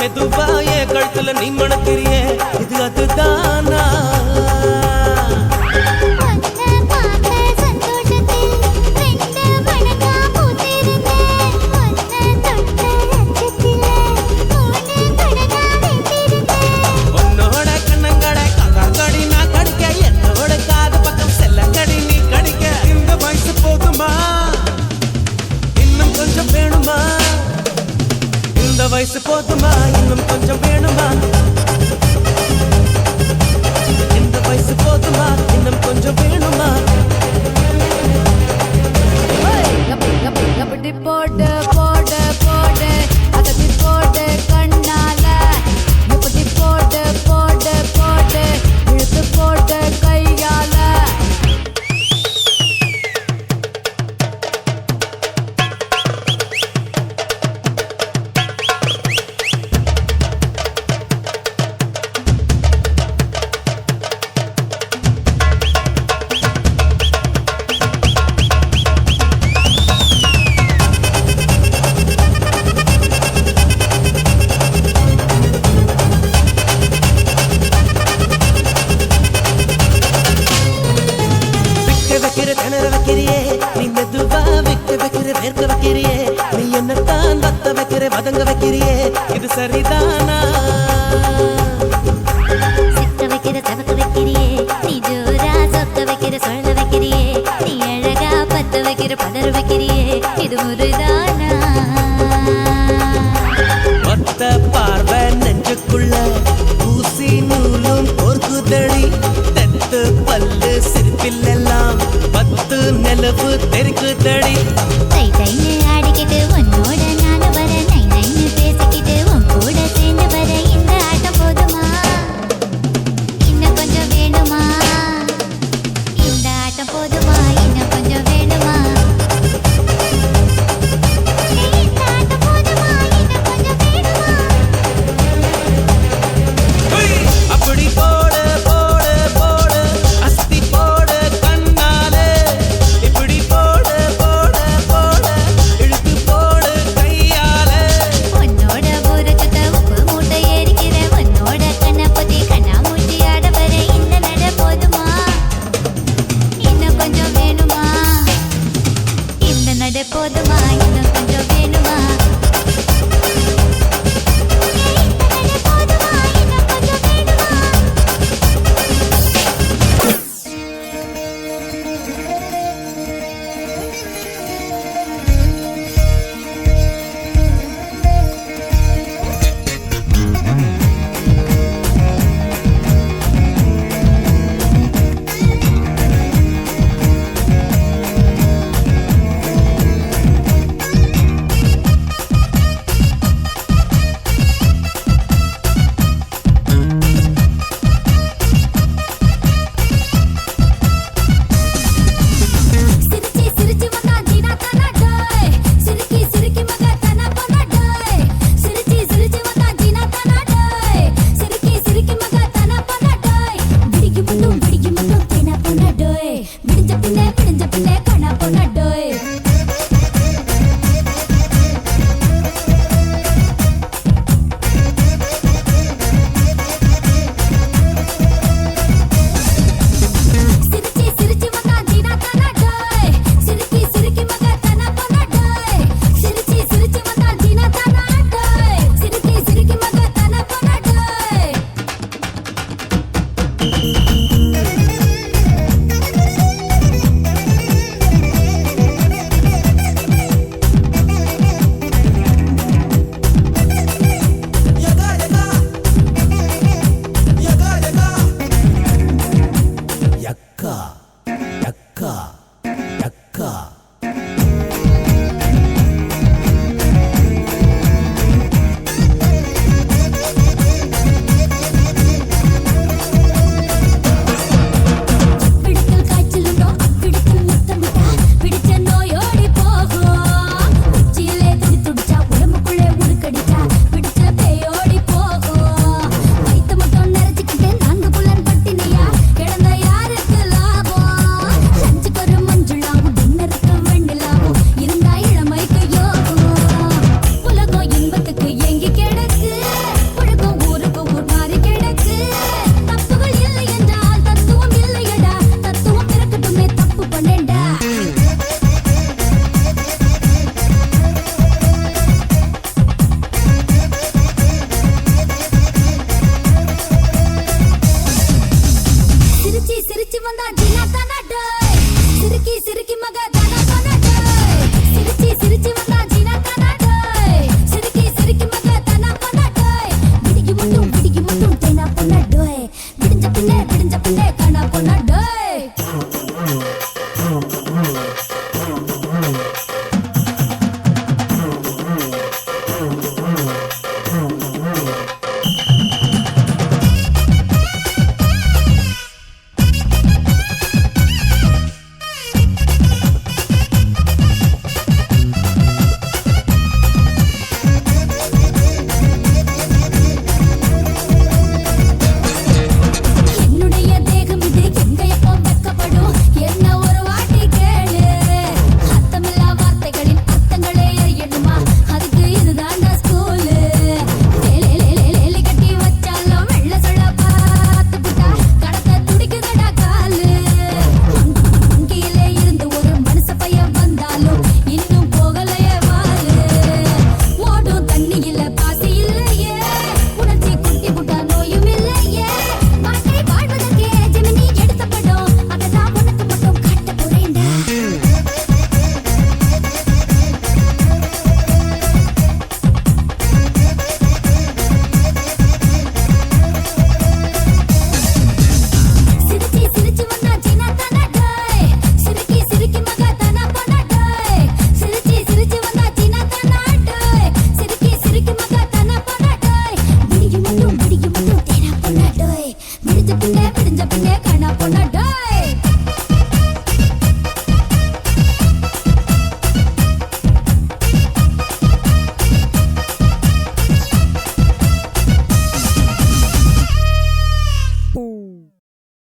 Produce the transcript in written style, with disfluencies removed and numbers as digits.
மெதுவாயே கழுத்துல நீ மணக்கிறியே இது அதுதானா வயசு போதுமா இன்னும் கொஞ்சம் வேணுமா இந்த வயசு போதுமா இன்னும் கொஞ்சம் வேணுமா போடு போடு போடு அதடி போடு கண்ணால இப்படி போடு போடு போடு இழுத்து போடு கையால திணற வைக்கிறியே நீ மெதுவா விட்டு வைக்கிற வேர்க்க வைக்கிறியே நீ என்னத்தான் வத்த வைக்கிற வதங்க வைக்கிறியே இது சரிதானா சிக்க வைக்கிற சவக்க வைக்கிறியே நீ ஜோரா சொக்க வைக்கிற சொல்ல வைக்கிறியே நீ அழகா பத்த வைக்கிற பதற வைக்கிறியே இது முருதானா மொத்த பார்வை நெஞ்சுக்குள்ள ஊசி நூலும் கோர்க்குதடி தட்டு பல்லு சிரிப்பிலெல்லாம் பத்து நிலவு தெருக்குதடி தை தைன்னு ஆடிக்கிட்டு உன்னோட நானு வர நை நைன்னு பேசிக்கிட்டு உன் கூட சேர்ந்து வர இந்த ஆட்டம் போதுமா இன்னும் கொஞ்சம் வேணுமா இந்த ஆட்டம் போதுமா இன்னும் கொஞ்சம் வேணுமா இந்த ஆட்டம் போதுமா இன்னும் கொஞ்சம் வேணுமா அப்படி போடு போடு போடு அஸ்தி போடு கண்ணாலே இப்படி போடு போடு போடு இழுத்து போடு கையாலே உன்னோட வந்தா ஜீனா தானா டேய் சிரிக்கி சிரிக்கி மக தானா தானா டேய் சிரிச்சி சிரிச்சி வந்தா ஜீனா தானா டேய் சிரிக்கி சிரிக்கி மக தானா தானா டேய் விடிகி மட்டும் தேனா பொண்ணா டேய் விடிஞ்ச பின்னே காணா பொண்ணா டேய்